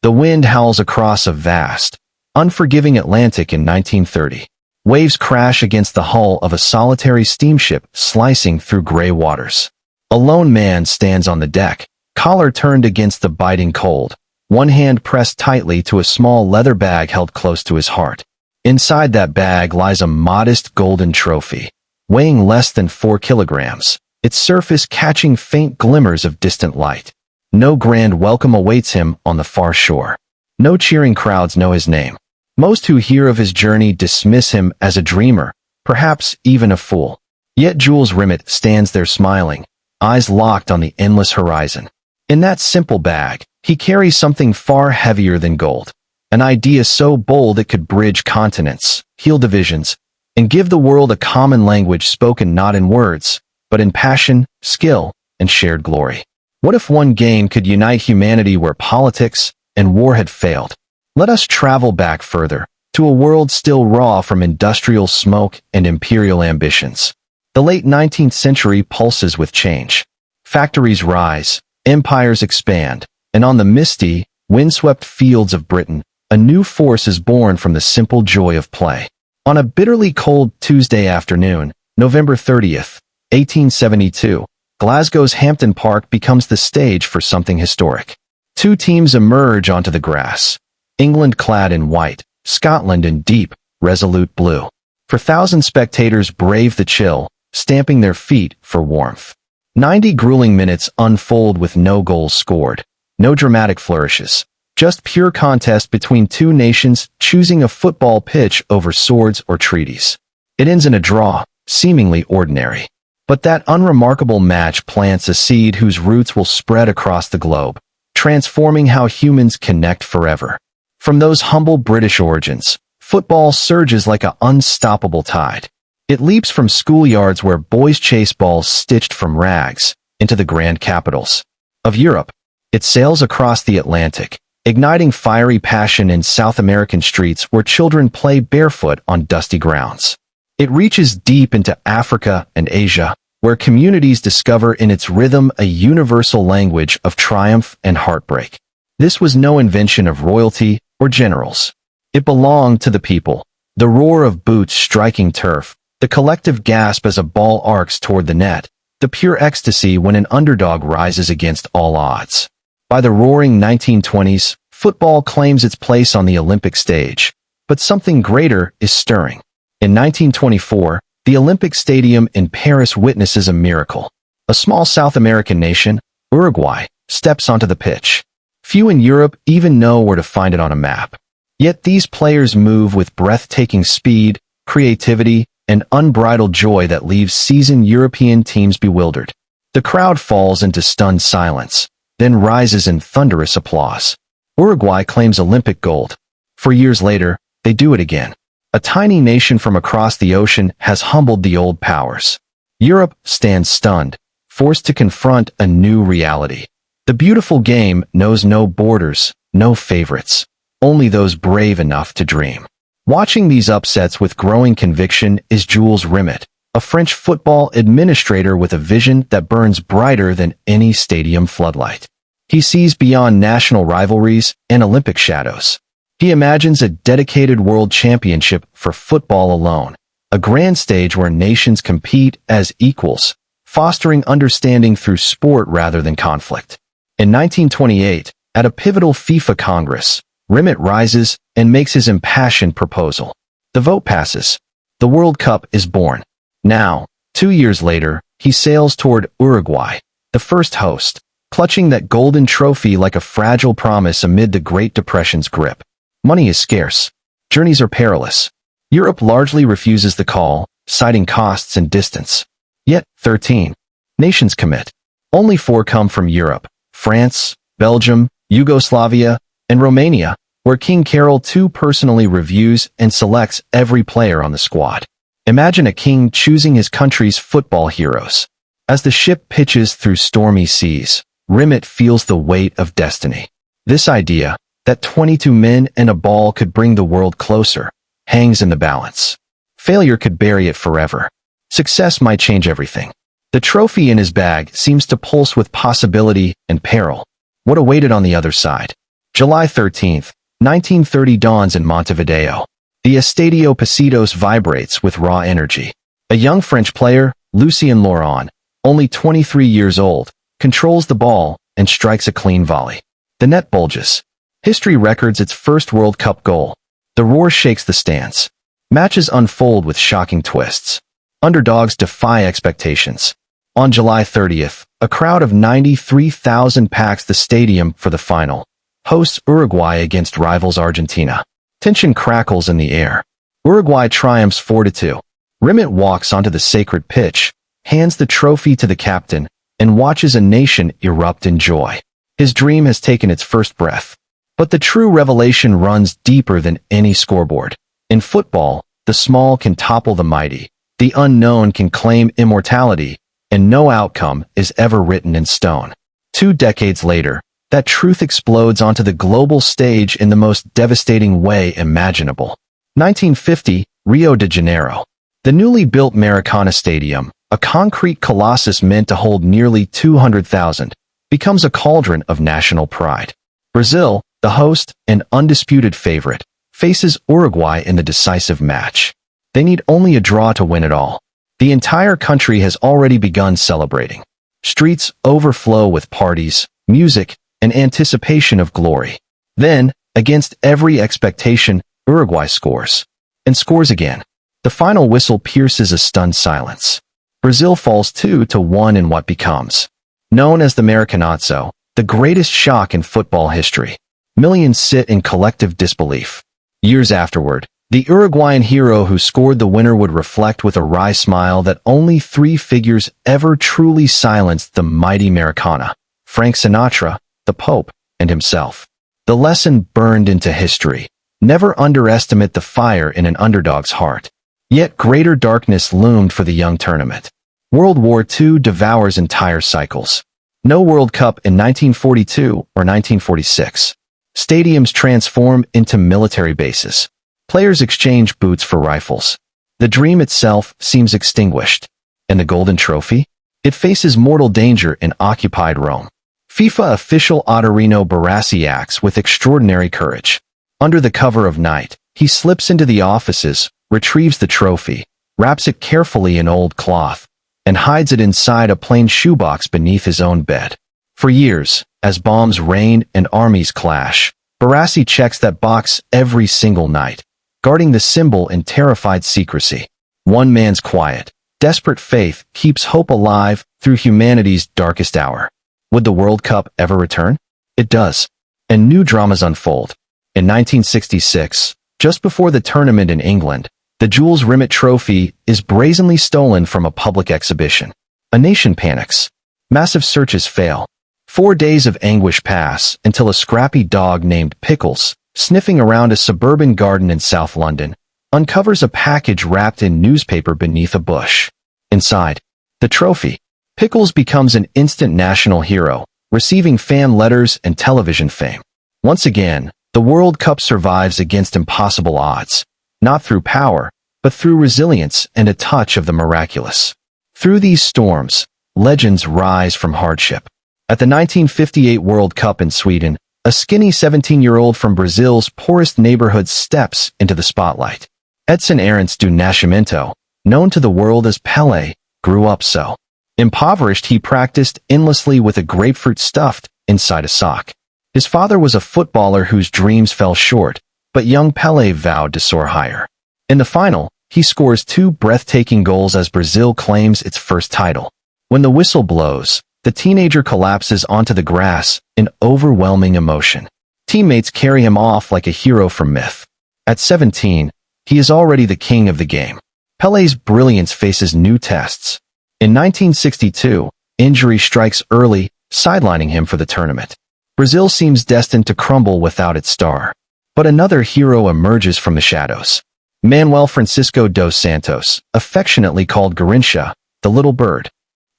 The wind howls across a vast, unforgiving Atlantic in 1930. Waves crash against the hull of a solitary steamship slicing through gray waters. A lone man stands on the deck, collar turned against the biting cold, one hand pressed tightly to a small leather bag held close to his heart. Inside that bag lies a modest golden trophy, weighing less than 4 kilograms, its surface catching faint glimmers of distant light. No grand welcome awaits him on the far shore. No cheering crowds know his name. Most who hear of his journey dismiss him as a dreamer, perhaps even a fool. Yet Jules Rimet stands there smiling, eyes locked on the endless horizon. In that simple bag, he carries something far heavier than gold. An idea so bold it could bridge continents, heal divisions, and give the world a common language spoken not in words, but in passion, skill, and shared glory. What if one game could unite humanity where politics and war had failed? Let us travel back further, to a world still raw from industrial smoke and imperial ambitions. The late 19th century pulses with change. Factories rise, empires expand, and on the misty, windswept fields of Britain, a new force is born from the simple joy of play. On a bitterly cold Tuesday afternoon, November 30th, 1872, Glasgow's Hampden Park becomes the stage for something historic. Two teams emerge onto the grass, England clad in white, Scotland in deep, resolute blue. For thousands spectators brave the chill, stamping their feet for warmth. 90 grueling minutes unfold with no goals scored, no dramatic flourishes, just pure contest between two nations choosing a football pitch over swords or treaties. It ends in a draw, seemingly ordinary. But that unremarkable match plants a seed whose roots will spread across the globe, transforming how humans connect forever. From those humble British origins, football surges like an unstoppable tide. It leaps from schoolyards where boys chase balls stitched from rags into the grand capitals of Europe. It sails across the Atlantic, igniting fiery passion in South American streets where children play barefoot on dusty grounds. It reaches deep into Africa and Asia, where communities discover in its rhythm a universal language of triumph and heartbreak. This was no invention of royalty or generals. It belonged to the people. The roar of boots striking turf, the collective gasp as a ball arcs toward the net, the pure ecstasy when an underdog rises against all odds. By the roaring 1920s, football claims its place on the Olympic stage, but something greater is stirring. In 1924, the Olympic Stadium in Paris witnesses a miracle. A small South American nation, Uruguay, steps onto the pitch. Few in Europe even know where to find it on a map. Yet these players move with breathtaking speed, creativity, and unbridled joy that leaves seasoned European teams bewildered. The crowd falls into stunned silence, then rises in thunderous applause. Uruguay claims Olympic gold. 4 years later, they do it again. A tiny nation from across the ocean has humbled the old powers. Europe stands stunned, forced to confront a new reality. The beautiful game knows no borders, no favorites, only those brave enough to dream. Watching these upsets with growing conviction is Jules Rimet, a French football administrator with a vision that burns brighter than any stadium floodlight. He sees beyond national rivalries and Olympic shadows. He imagines a dedicated world championship for football alone, a grand stage where nations compete as equals, fostering understanding through sport rather than conflict. In 1928, at a pivotal FIFA Congress, Rimet rises and makes his impassioned proposal. The vote passes. The World Cup is born. Now, 2 years later, he sails toward Uruguay, the first host, clutching that golden trophy like a fragile promise amid the Great Depression's grip. Money is scarce. Journeys are perilous. Europe largely refuses the call, citing costs and distance. Yet, 13 nations commit. Only 4 come from Europe: France, Belgium, Yugoslavia, and Romania, where King Carol II personally reviews and selects every player on the squad. Imagine a king choosing his country's football heroes. As the ship pitches through stormy seas, Rimet feels the weight of destiny. This idea, that 22 men and a ball could bring the world closer, hangs in the balance. Failure could bury it forever. Success might change everything. The trophy in his bag seems to pulse with possibility and peril. What awaited on the other side? July 13th, 1930 dawns in Montevideo. The Estadio Positos vibrates with raw energy. A young French player, Lucien Laurent, only 23 years old, controls the ball and strikes a clean volley. The net bulges. History records its first World Cup goal. The roar shakes the stands. Matches unfold with shocking twists. Underdogs defy expectations. On July 30th, a crowd of 93,000 packs the stadium for the final. Hosts Uruguay against rivals Argentina. Tension crackles in the air. Uruguay triumphs 4-2. Rimet walks onto the sacred pitch, hands the trophy to the captain, and watches a nation erupt in joy. His dream has taken its first breath. But the true revelation runs deeper than any scoreboard. In football, the small can topple the mighty, the unknown can claim immortality, and no outcome is ever written in stone. 2 decades later, that truth explodes onto the global stage in the most devastating way imaginable. 1950, Rio de Janeiro. The newly built Maracanazo Stadium, a concrete colossus meant to hold nearly 200,000, becomes a cauldron of national pride. Brazil, the host and undisputed favorite, faces Uruguay in the decisive match. They need only a draw to win it all. The entire country has already begun celebrating. Streets overflow with parties, music, and anticipation of glory. Then, against every expectation, Uruguay scores. And scores again. The final whistle pierces a stunned silence. Brazil falls 2-1 in what becomes known as the Maracanazo, the greatest shock in football history. Millions sit in collective disbelief. Years afterward, the Uruguayan hero who scored the winner would reflect with a wry smile that only 3 figures ever truly silenced the mighty Maracana: Frank Sinatra, the Pope, and himself. The lesson burned into history. Never underestimate the fire in an underdog's heart. Yet greater darkness loomed for the young tournament. World War II devours entire cycles. No World Cup in 1942 or 1946. Stadiums transform into military bases. Players exchange boots for rifles. The dream itself seems extinguished. And the golden trophy? It faces mortal danger in occupied Rome. FIFA official Ottorino Barassi acts with extraordinary courage. Under the cover of night, he slips into the offices, retrieves the trophy, wraps it carefully in old cloth, and hides it inside a plain shoebox beneath his own bed. For years, as bombs rain and armies clash, Barassi checks that box every single night, guarding the symbol in terrified secrecy. One man's quiet, desperate faith keeps hope alive through humanity's darkest hour. Would the World Cup ever return? It does. And new dramas unfold. In 1966, just before the tournament in England, the Jules Rimet trophy is brazenly stolen from a public exhibition. A nation panics. Massive searches fail. 4 days of anguish pass until a scrappy dog named Pickles, sniffing around a suburban garden in South London, uncovers a package wrapped in newspaper beneath a bush. Inside, the trophy. Pickles becomes an instant national hero, receiving fan letters and television fame. Once again, the World Cup survives against impossible odds, not through power, but through resilience and a touch of the miraculous. Through these storms, legends rise from hardship. At the 1958 World Cup in Sweden, a skinny 17-year-old from Brazil's poorest neighborhood steps into the spotlight. Edson Arantes do Nascimento, known to the world as Pelé, grew up so. Impoverished, he practiced endlessly with a grapefruit stuffed inside a sock. His father was a footballer whose dreams fell short, but young Pelé vowed to soar higher. In the final, he scores 2 breathtaking goals as Brazil claims its first title. When the whistle blows, the teenager collapses onto the grass in overwhelming emotion. Teammates carry him off like a hero from myth. At 17, he is already the king of the game. Pelé's brilliance faces new tests. In 1962, injury strikes early, sidelining him for the tournament. Brazil seems destined to crumble without its star. But another hero emerges from the shadows. Manuel Francisco dos Santos, affectionately called Garrincha, the little bird.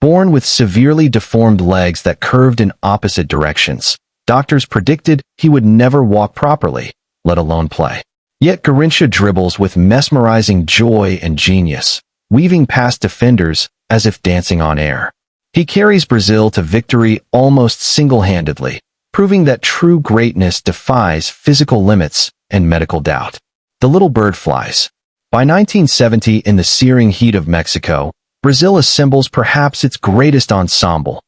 Born with severely deformed legs that curved in opposite directions, doctors predicted he would never walk properly, let alone play. Yet Garrincha dribbles with mesmerizing joy and genius, weaving past defenders as if dancing on air. He carries Brazil to victory almost single-handedly, proving that true greatness defies physical limits and medical doubt. The little bird flies. By 1970, in the searing heat of Mexico, Brazil assembles perhaps its greatest ensemble.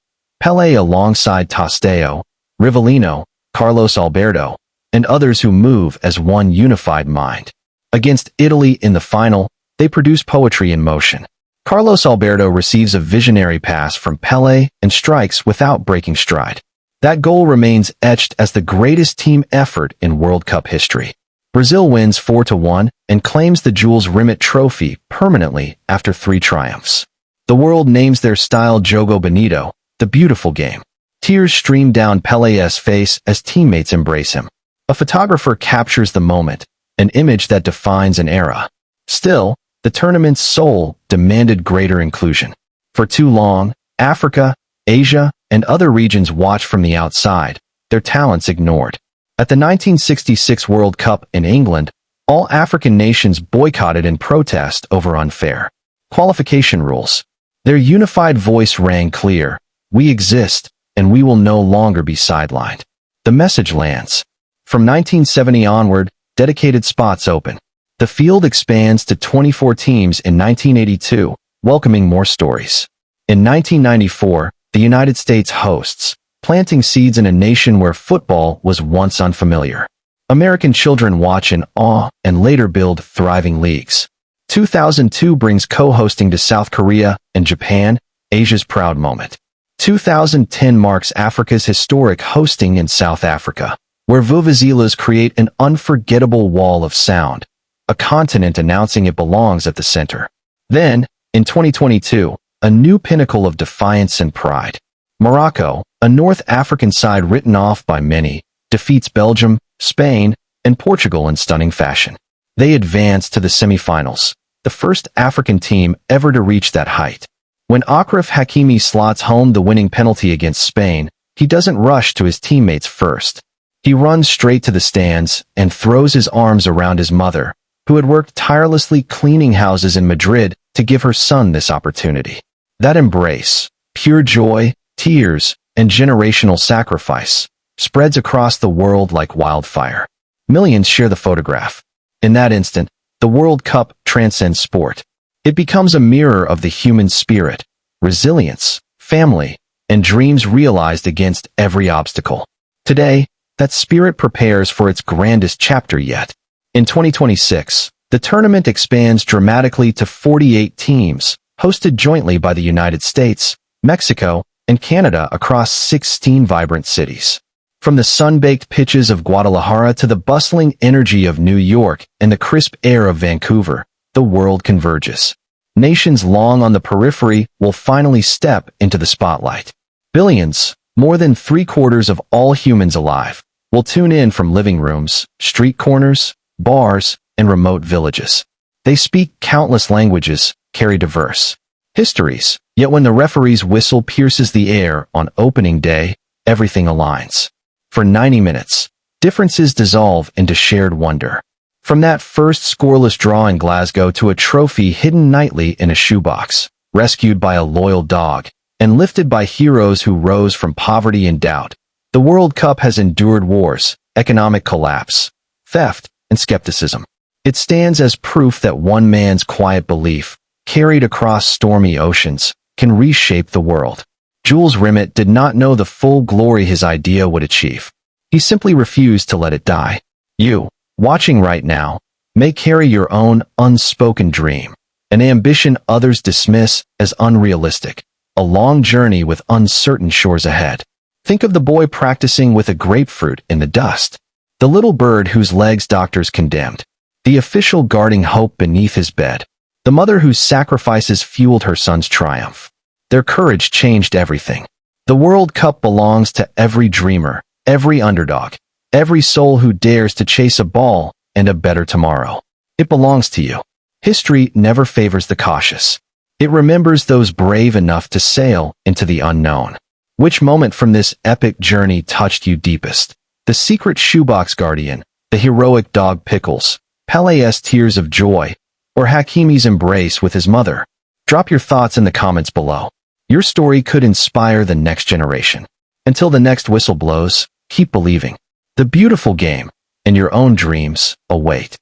Pelé alongside Tostao, Rivellino, Carlos Alberto, and others who move as one unified mind. Against Italy in the final, they produce poetry in motion. Carlos Alberto receives a visionary pass from Pelé and strikes without breaking stride. That goal remains etched as the greatest team effort in World Cup history. Brazil wins 4-1 and claims the Jules Rimet trophy permanently after 3 triumphs. The world names their style Jogo Bonito, the beautiful game. Tears stream down Pelé's face as teammates embrace him. A photographer captures the moment, an image that defines an era. Still, the tournament's soul demanded greater inclusion. For too long, Africa, Asia, and other regions watched from the outside, their talents ignored. At the 1966 World Cup in England, all African nations boycotted in protest over unfair qualification rules. Their unified voice rang clear: "We exist, and we will no longer be sidelined." The message lands. From 1970 onward, dedicated spots open. The field expands to 24 teams in 1982, welcoming more stories. In 1994, the United States hosts, planting seeds in a nation where football was once unfamiliar. American children watch in awe and later build thriving leagues. 2002 brings co-hosting to South Korea and Japan, Asia's proud moment. 2010 marks Africa's historic hosting in South Africa, where vuvuzelas create an unforgettable wall of sound, a continent announcing it belongs at the center. Then, in 2022, a new pinnacle of defiance and pride. Morocco, a North African side written off by many, defeats Belgium, Spain, and Portugal in stunning fashion. They advance to the semifinals, the first African team ever to reach that height. When Achraf Hakimi slots home the winning penalty against Spain, he doesn't rush to his teammates first. He runs straight to the stands and throws his arms around his mother, who had worked tirelessly cleaning houses in Madrid to give her son this opportunity. That embrace, pure joy, tears, and generational sacrifice, spreads across the world like wildfire. Millions share the photograph. In that instant, the World Cup transcends sport. It becomes a mirror of the human spirit, resilience, family, and dreams realized against every obstacle. Today, that spirit prepares for its grandest chapter yet. In 2026, the tournament expands dramatically to 48 teams, hosted jointly by the United States, Mexico, and Canada across 16 vibrant cities. From the sun-baked pitches of Guadalajara to the bustling energy of New York and the crisp air of Vancouver, the world converges. Nations long on the periphery will finally step into the spotlight. Billions, more than 3/4 of all humans alive, will tune in from living rooms, street corners, bars, and remote villages. They speak countless languages, carry diverse histories, yet when the referee's whistle pierces the air on opening day, everything aligns. For 90 minutes, differences dissolve into shared wonder. From that first scoreless draw in Glasgow to a trophy hidden nightly in a shoebox, rescued by a loyal dog, and lifted by heroes who rose from poverty and doubt, the World Cup has endured wars, economic collapse, theft, and skepticism. It stands as proof that one man's quiet belief, carried across stormy oceans, can reshape the world. Jules Rimet did not know the full glory his idea would achieve. He simply refused to let it die. You, watching right now, may carry your own unspoken dream, an ambition others dismiss as unrealistic, a long journey with uncertain shores ahead. Think of the boy practicing with a grapefruit in the dust, the little bird whose legs doctors condemned, the official guarding hope beneath his bed, the mother whose sacrifices fueled her son's triumph. Their courage changed everything. The World Cup belongs to every dreamer, every underdog, every soul who dares to chase a ball and a better tomorrow. It belongs to you. History never favors the cautious. It remembers those brave enough to sail into the unknown. Which moment from this epic journey touched you deepest? The secret shoebox guardian, the heroic dog Pickles, Pelé's tears of joy, or Hakimi's embrace with his mother? Drop your thoughts in the comments below. Your story could inspire the next generation. Until the next whistle blows, keep believing. The beautiful game and your own dreams await.